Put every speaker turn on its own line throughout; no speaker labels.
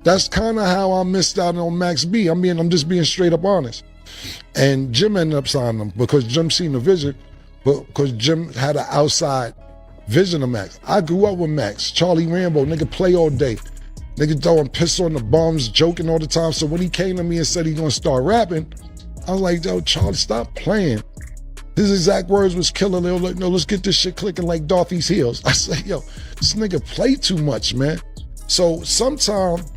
That's kind of how I missed out on Max B. I'm just being straight up honest. And Jim ended up signing him because Jim seen the vision, but because Jim had an outside vision of Max. I grew up with Max, Charlie Rambo, nigga play all day. Nigga throwing piss on the bums, joking all the time. So when he came to me and said he gonna start rapping, I was like, yo, Charlie, stop playing. His exact words was killer. They were like, no, let's get this shit clicking like Dorothy's heels. I said, yo, this nigga play too much, man. So sometimes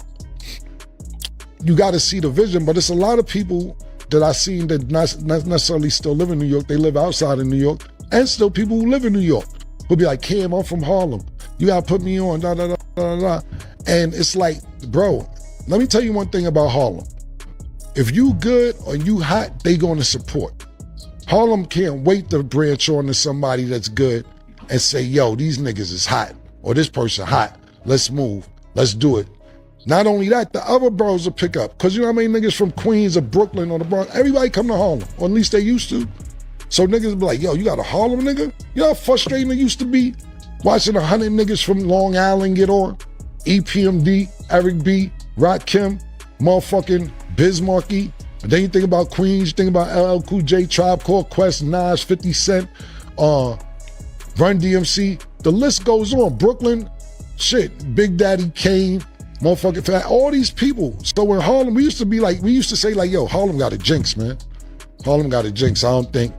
you gotta see the vision, but it's a lot of people that I seen that not necessarily still live in New York. They live outside of New York, and still people who live in New York who'll be like, Cam, I'm from Harlem. You gotta put me on, da da da da da. And it's like, bro, let me tell you one thing about Harlem. If you good or you hot, they gonna support. Harlem can't wait to branch on to somebody that's good and say, yo, these niggas is hot, or this person hot. Let's move, let's do it. Not only that, the other bros will pick up. Cause you know how many niggas from Queens or Brooklyn or the Bronx, everybody come to Harlem, or at least they used to. So niggas be like, yo, you got a Harlem nigga? You know how frustrating it used to be? Watching 100 niggas from Long Island get on? EPMD, Eric B, Rakim, motherfucking Biz Markie. And then you think about Queens, you think about LL Cool J, Tribe Called Quest, Nas, 50 Cent, Run DMC. The list goes on. Brooklyn, shit, Big Daddy Kane, motherfucking fat, all these people. So in Harlem, we used to say like, yo, Harlem got a jinx, man. Harlem got a jinx. I don't think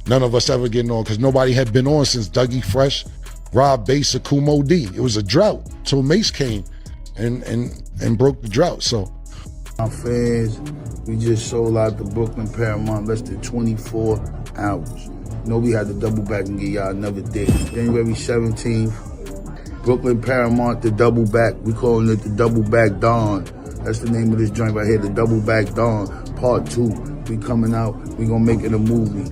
none of us ever getting on, because nobody had been on since Dougie Fresh, Rob Bass, or Kumo D. It was a drought till Mase came and broke the drought. So
our fans, we just sold out the Brooklyn Paramount less than 24 hours. No, we had to double back and get y'all another day. January 17th, Brooklyn Paramount, the double back. We calling it the Double Back Dawn. That's the name of this joint right here, the Double Back Dawn, Part 2. We coming out, we gonna make it a movie.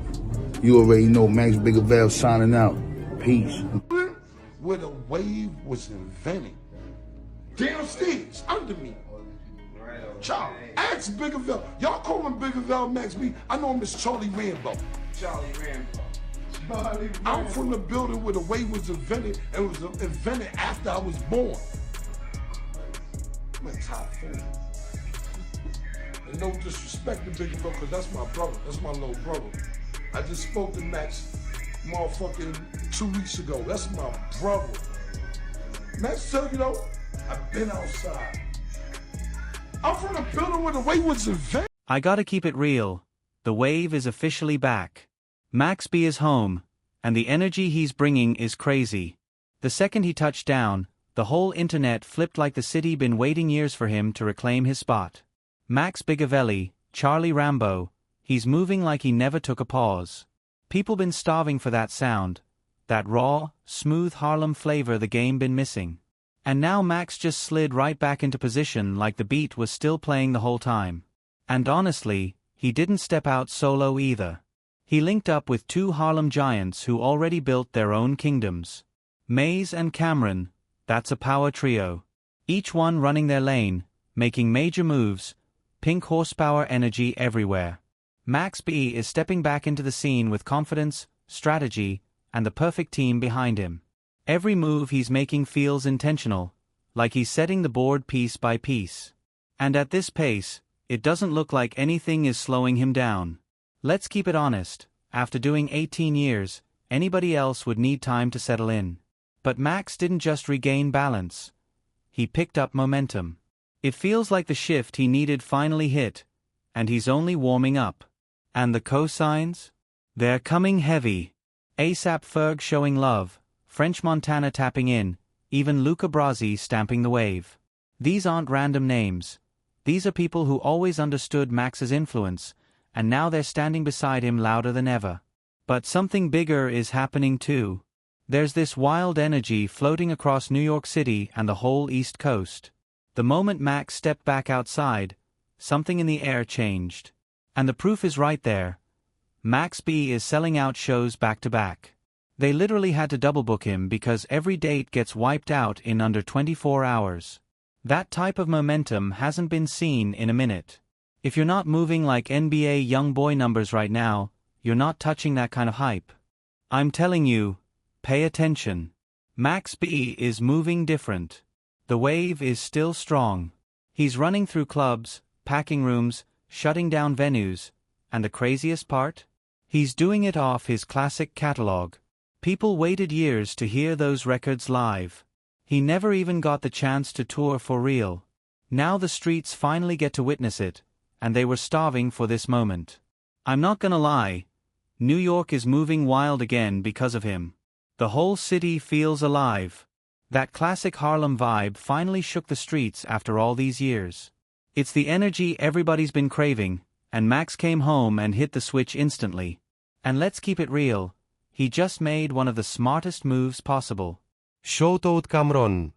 You already know, Max Bigavell signing out. Peace.
Where the wave was invented. Downstairs, under me. Child, ask Bigavell. Y'all call him Bigavell Max B. I know him as Charlie Rambo.
Charlie Rambo.
I'm from the building where the wave was invented, and was invented after I was born. I'm a top fan. And no disrespect to Bigavell, because that's my brother. That's my little brother. I just spoke to Max motherfucking 2 weeks ago. That's my brother. Max tell you though, I've been outside. I'm from the building where the wave was invented.
I gotta keep it real. The wave is officially back. Max B is home, and the energy he's bringing is crazy. The second he touched down, the whole internet flipped like the city been waiting years for him to reclaim his spot. Max Bigavelli, Charlie Rambo, he's moving like he never took a pause. People been starving for that sound, that raw, smooth Harlem flavor the game been missing. And now Max just slid right back into position like the beat was still playing the whole time. And honestly, he didn't step out solo either. He linked up with two Harlem giants who already built their own kingdoms. Mase and Cameron, that's a power trio. Each one running their lane, making major moves, pink horsepower energy everywhere. Max B is stepping back into the scene with confidence, strategy, and the perfect team behind him. Every move he's making feels intentional, like he's setting the board piece by piece. And at this pace, it doesn't look like anything is slowing him down. Let's keep it honest, after doing 18 years, anybody else would need time to settle in. But Max didn't just regain balance. He picked up momentum. It feels like the shift he needed finally hit, and he's only warming up. And the cosigns? They're coming heavy. ASAP Ferg showing love, French Montana tapping in, even Luca Brasi stamping the wave. These aren't random names. These are people who always understood Max's influence, and now they're standing beside him louder than ever. But something bigger is happening too. There's this wild energy floating across New York City and the whole East Coast. The moment Max stepped back outside, something in the air changed. And the proof is right there. Max B is selling out shows back to back. They literally had to double book him because every date gets wiped out in under 24 hours. That type of momentum hasn't been seen in a minute. If you're not moving like NBA young boy numbers right now, you're not touching that kind of hype. I'm telling you, pay attention. Max B is moving different. The wave is still strong. He's running through clubs, packing rooms, shutting down venues, and the craziest part? He's doing it off his classic catalog. People waited years to hear those records live. He never even got the chance to tour for real. Now the streets finally get to witness it, and they were starving for this moment. I'm not gonna lie, New York is moving wild again because of him. The whole city feels alive. That classic Harlem vibe finally shook the streets after all these years. It's the energy everybody's been craving, and Max came home and hit the switch instantly. And let's keep it real, he just made one of the smartest moves possible.
Shout out Cameron.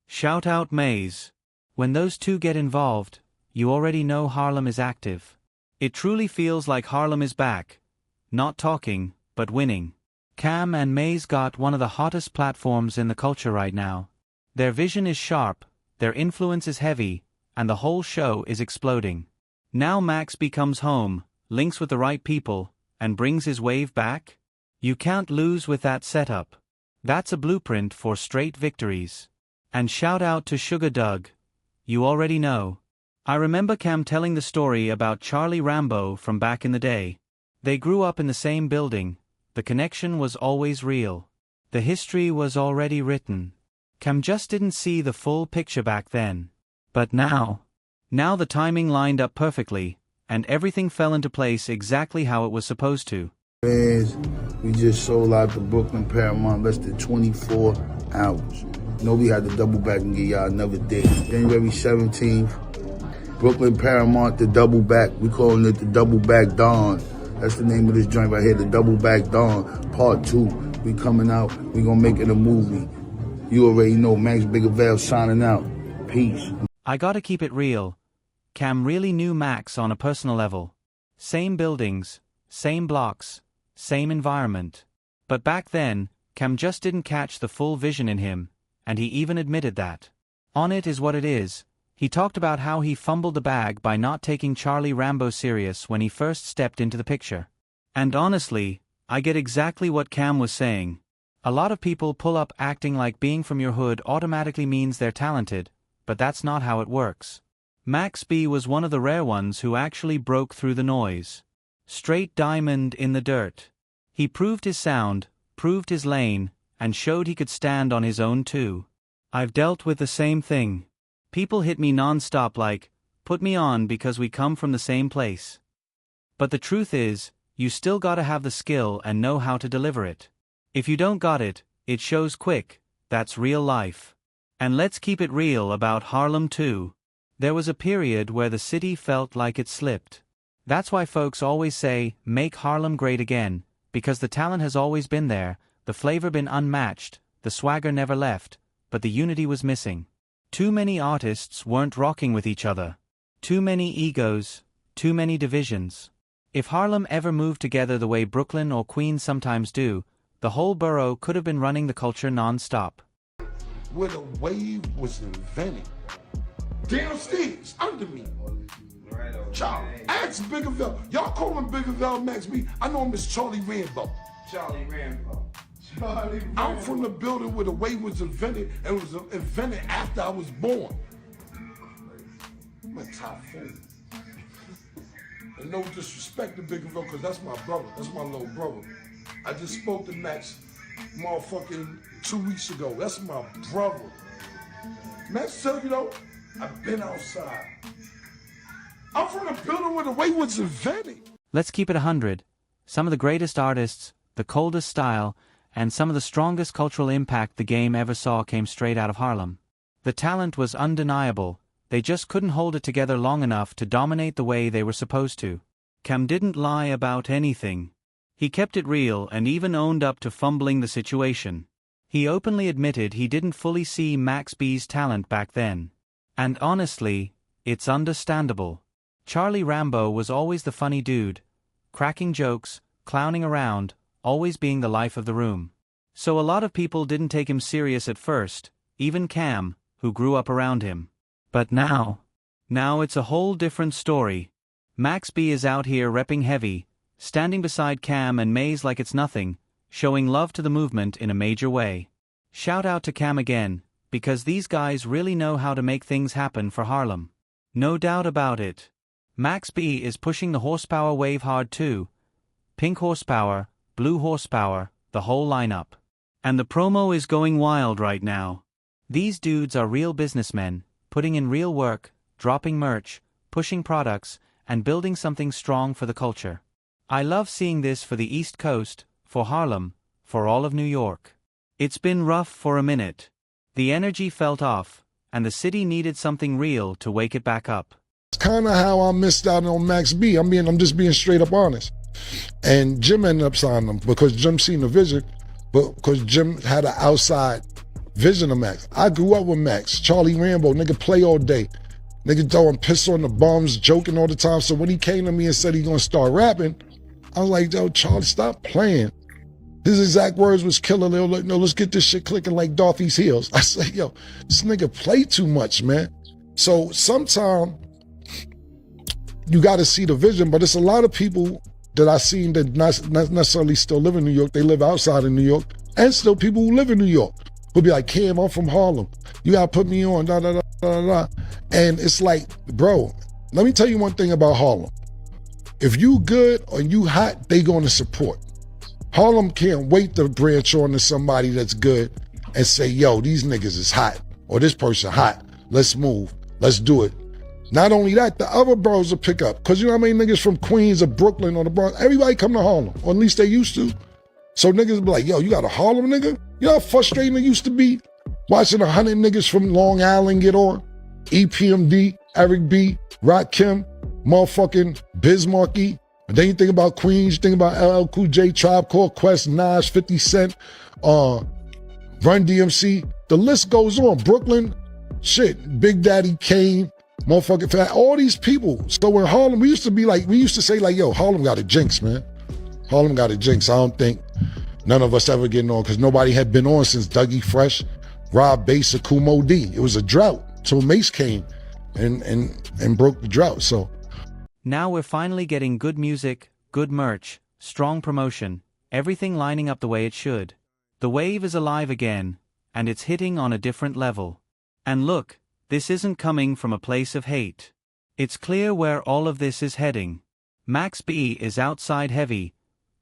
Shout out Mase. When those two get involved, you already know Harlem is active. It truly feels like Harlem is back. Not talking, but winning. Cam and Mase got one of the hottest platforms in the culture right now. Their vision is sharp, their influence is heavy, and the whole show is exploding. Now Max becomes home, links with the right people, and brings his wave back? You can't lose with that setup. That's a blueprint for straight victories. And shout out to Sugar Doug. You already know. I remember Cam telling the story about Charlie Rambo from back in the day. They grew up in the same building. The connection was always real. The history was already written. Cam just didn't see the full picture back then. But now the timing lined up perfectly, and everything fell into place exactly how it was supposed to.
We just sold out the Brooklyn Paramount less than 24 hours. We had to double back and get y'all another day. January 17th, Brooklyn Paramount, the double back. We calling it the double back dawn. That's the name of this joint right here, the double back dawn, part 2. We coming out, we gonna make it a movie. You already know, Max Biggervale signing out. Peace.
I gotta keep it real. Cam really knew Max on a personal level. Same buildings, same blocks, same environment. But back then, Cam just didn't catch the full vision in him, and he even admitted that. On It Is What It Is, he talked about how he fumbled the bag by not taking Charlie Rambo serious when he first stepped into the picture. And honestly, I get exactly what Cam was saying. A lot of people pull up acting like being from your hood automatically means they're talented, but that's not how it works. Max B was one of the rare ones who actually broke through the noise. Straight diamond in the dirt. He proved his sound, proved his lane, and showed he could stand on his own too. I've dealt with the same thing. People hit me non-stop like, put me on because we come from the same place. But the truth is, you still gotta have the skill and know how to deliver it. If you don't got it, it shows quick. That's real life. And let's keep it real about Harlem too. There was a period where the city felt like it slipped. That's why folks always say, make Harlem great again, because the talent has always been there, the flavor been unmatched, the swagger never left, but the unity was missing. Too many artists weren't rocking with each other. Too many egos, too many divisions. If Harlem ever moved together the way Brooklyn or Queens sometimes do, the whole borough could have been running the culture non-stop.
Where the wave was invented. Downstairs, under me. Y'all, ask Biggerville. Y'all call him Biggerville Max B. I know him as Charlie Rambo.
Charlie Rambo.
I'm from the building where the wave was invented, and it was invented after I was born. I'm a top 4. And no disrespect to Biggerville, because that's my brother. That's my little brother. I just spoke to Max motherfucking 2 weeks ago. That's my brother. Max tell you though, I've been outside. I'm from the building where the wave was invented.
Let's keep it 100. Some of the greatest artists, the coldest style, and some of the strongest cultural impact the game ever saw came straight out of Harlem. The talent was undeniable, they just couldn't hold it together long enough to dominate the way they were supposed to. Cam didn't lie about anything. He kept it real and even owned up to fumbling the situation. He openly admitted he didn't fully see Max B's talent back then. And honestly, it's understandable. Charlie Rambo was always the funny dude, cracking jokes, clowning around, always being the life of the room. So a lot of people didn't take him serious at first, even Cam, who grew up around him. But now it's a whole different story. Max B is out here repping heavy, standing beside Cam and Mase like it's nothing, showing love to the movement in a major way. Shout out to Cam again, because these guys really know how to make things happen for Harlem. No doubt about it. Max B is pushing the horsepower wave hard too. Pink horsepower, blue horsepower, the whole lineup. And the promo is going wild right now. These dudes are real businessmen, putting in real work, dropping merch, pushing products, and building something strong for the culture. I love seeing this for the East Coast, for Harlem, for all of New York. It's been rough for a minute. The energy felt off, and the city needed something real to wake it back up.
It's kind of how I missed out on Max B. I'm just being straight up honest. And Jim ended up signing him because Jim seen the vision, but because Jim had an outside vision of Max. I grew up with Max, Charlie Rambo, nigga play all day. Nigga throwing piss on the bums, joking all the time. So when he came to me and said he gonna start rapping, I was like, yo, Charlie, stop playing. His exact words was killer. They were like, no, let's get this shit clicking like Dorothy's heels. I said, yo, this nigga play too much, man. So sometime you gotta see the vision, but it's a lot of people that I seen that not necessarily still live in New York. They live outside of New York, and still people who live in New York who be like, Cam, I'm from Harlem. You gotta put me on, da, da, da, da, da. And it's like, bro, let me tell you one thing about Harlem. If you good or you hot, they gonna support. Harlem can't wait to branch on to somebody that's good and say, yo, these niggas is hot, or this person hot. Let's move, let's do it. Not only that, the other boroughs will pick up. Cause you know how many niggas from Queens or Brooklyn or the Bronx, everybody come to Harlem, or at least they used to. So niggas be like, yo, you got a Harlem nigga? You know how frustrating it used to be watching 100 niggas from Long Island get on? EPMD, Eric B, Rakim, motherfucking Bismarcky. And then you think about Queens, you think about LL Cool J, Tribe Called Quest, Nas, 50 Cent, Run DMC. The list goes on. Brooklyn, shit, Big Daddy Kane, motherfucking fat, all these people. So in Harlem, we used to say like, yo, Harlem got a jinx, man. Harlem got a jinx. I don't think none of us ever getting on because nobody had been on since Dougie Fresh, Rob Bass, or Kumo D. It was a drought. So Mase came and broke the drought. So
now we're finally getting good music, good merch, strong promotion, everything lining up the way it should. The wave is alive again, and it's hitting on a different level. And look, this isn't coming from a place of hate. It's clear where all of this is heading. Max B is outside heavy,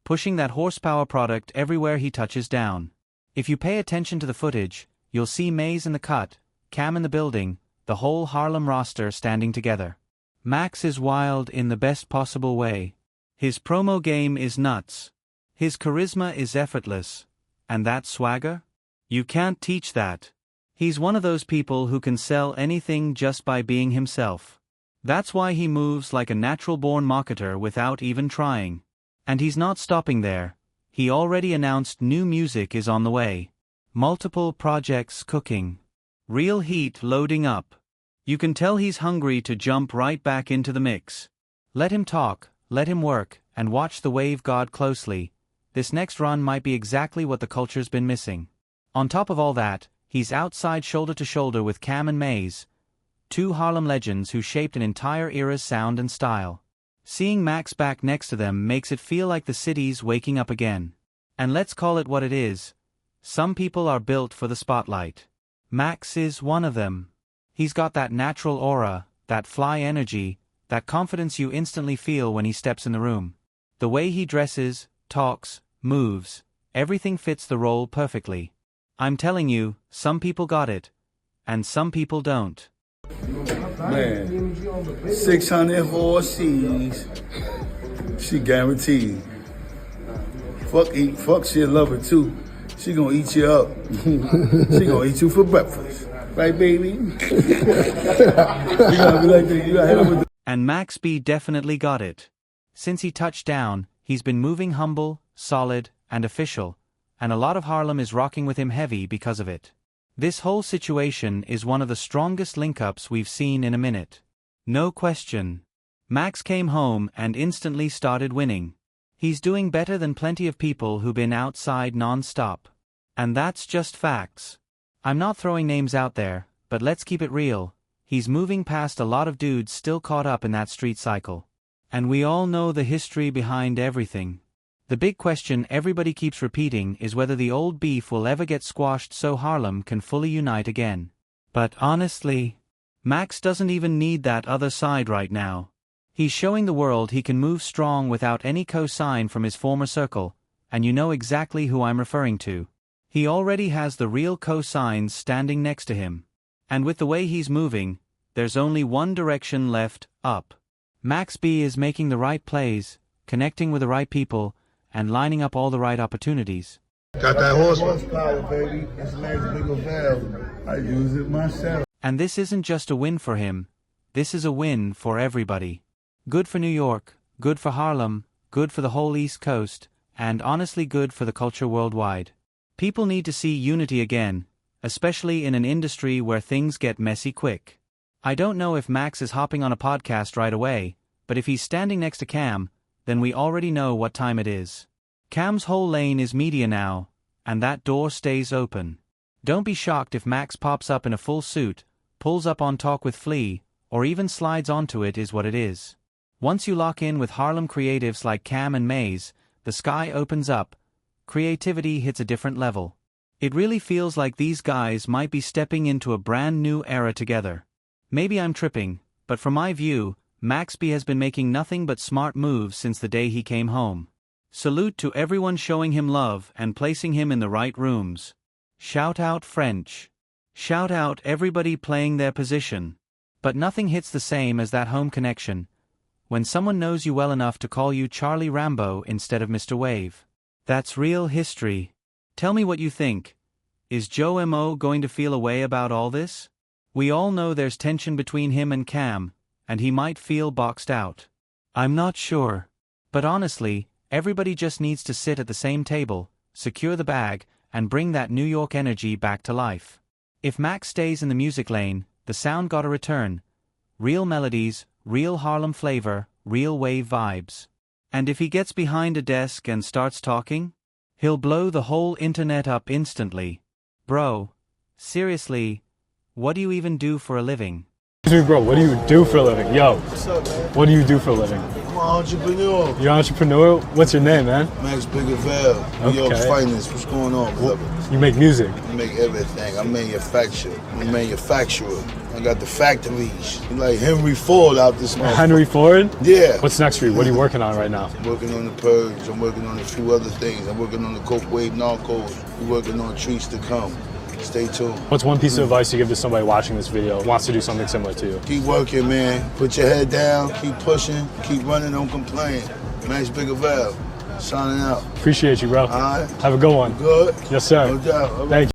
pushing that horsepower product everywhere he touches down. If you pay attention to the footage, you'll see Mase in the cut, Cam in the building, the whole Harlem roster standing together. Max is wild in the best possible way. His promo game is nuts. His charisma is effortless. And that swagger? You can't teach that. He's one of those people who can sell anything just by being himself. That's why he moves like a natural-born marketer without even trying. And he's not stopping there. He already announced new music is on the way. Multiple projects cooking. Real heat loading up. You can tell he's hungry to jump right back into the mix. Let him talk, let him work, and watch the wave god closely. This next run might be exactly what the culture's been missing. On top of all that, he's outside shoulder to shoulder with Cam and Mase, two Harlem legends who shaped an entire era's sound and style. Seeing Max back next to them makes it feel like the city's waking up again. And let's call it what it is. Some people are built for the spotlight. Max is one of them. He's got that natural aura, that fly energy, that confidence you instantly feel when he steps in the room. The way he dresses, talks, moves, everything fits the role perfectly. I'm telling you, some people got it, and some people don't.
Man, 600 horses, she guaranteed. Fuck she'll love her too. She gonna eat you up. She gonna eat you for breakfast. Right, baby? You gotta be like that. You gotta hit her with the...
And Max B definitely got it. Since he touched down, he's been moving humble, solid, and official, and a lot of Harlem is rocking with him heavy because of it. This whole situation is one of the strongest link-ups we've seen in a minute. No question. Max came home and instantly started winning. He's doing better than plenty of people who've been outside non-stop. And that's just facts. I'm not throwing names out there, but let's keep it real. He's moving past a lot of dudes still caught up in that street cycle. And we all know the history behind everything. The big question everybody keeps repeating is whether the old beef will ever get squashed so Harlem can fully unite again. But honestly, Max doesn't even need that other side right now. He's showing the world he can move strong without any cosign from his former circle, and you know exactly who I'm referring to. He already has the real cosigns standing next to him. And with the way he's moving, there's only one direction left, up. Max B is making the right plays, connecting with the right people, and lining up all the right opportunities.
Got that horsepower, baby. It's Max Bigger Valve. I use it myself.
And this isn't just a win for him, this is a win for everybody. Good for New York, good for Harlem, good for the whole East Coast, and honestly good for the culture worldwide. People need to see unity again, especially in an industry where things get messy quick. I don't know if Max is hopping on a podcast right away, but if he's standing next to Cam, then we already know what time it is. Cam's whole lane is media now, and that door stays open. Don't be shocked if Max pops up in a full suit, pulls up on Talk with Flea, or even slides onto it is what it is. Once you lock in with Harlem creatives like Cam and Mase, the sky opens up, creativity hits a different level. It really feels like these guys might be stepping into a brand new era together. Maybe I'm tripping, but from my view, Max B has been making nothing but smart moves since the day he came home. Salute to everyone showing him love and placing him in the right rooms. Shout out French. Shout out everybody playing their position. But nothing hits the same as that home connection, when someone knows you well enough to call you Charlie Rambo instead of Mr. Wave. That's real history. Tell me what you think. Is Joe M.O. going to feel a way about all this? We all know there's tension between him and Cam, and he might feel boxed out. I'm not sure. But honestly, everybody just needs to sit at the same table, secure the bag, and bring that New York energy back to life. If Max stays in the music lane, the sound gotta return. Real melodies, real Harlem flavor, real wave vibes. And if he gets behind a desk and starts talking, he'll blow the whole internet up instantly. Bro, seriously, what do you even do for a living?
Excuse me, bro, what do you do for a living? Yo,
What's up, man?
what do you do for a living?
I'm an entrepreneur.
You're an entrepreneur? What's your name, man?
Max Bigger Valve. New York's
Okay.
finest. What's going on, brother?
You make music.
I make everything. I manufacture. I'm a manufacturer. I got the factories. I'm like Henry Ford out this motherfucker.
Henry Ford?
Yeah.
What's next for you? What are you working on right now?
I'm working on the Purge. I'm working on a few other things. I'm working on the Coke Wave Narcos. We're working on treats to come. Stay tuned.
What's one piece of advice you give to somebody watching this video who wants to do something similar to you?
Keep working, man. Put your head down. Keep pushing. Keep running. Don't complain. Max Bigger Valve. Signing out.
Appreciate you, bro.
All right.
Have a good one.
Good?
Yes, sir.
No doubt. All right.
Thank you.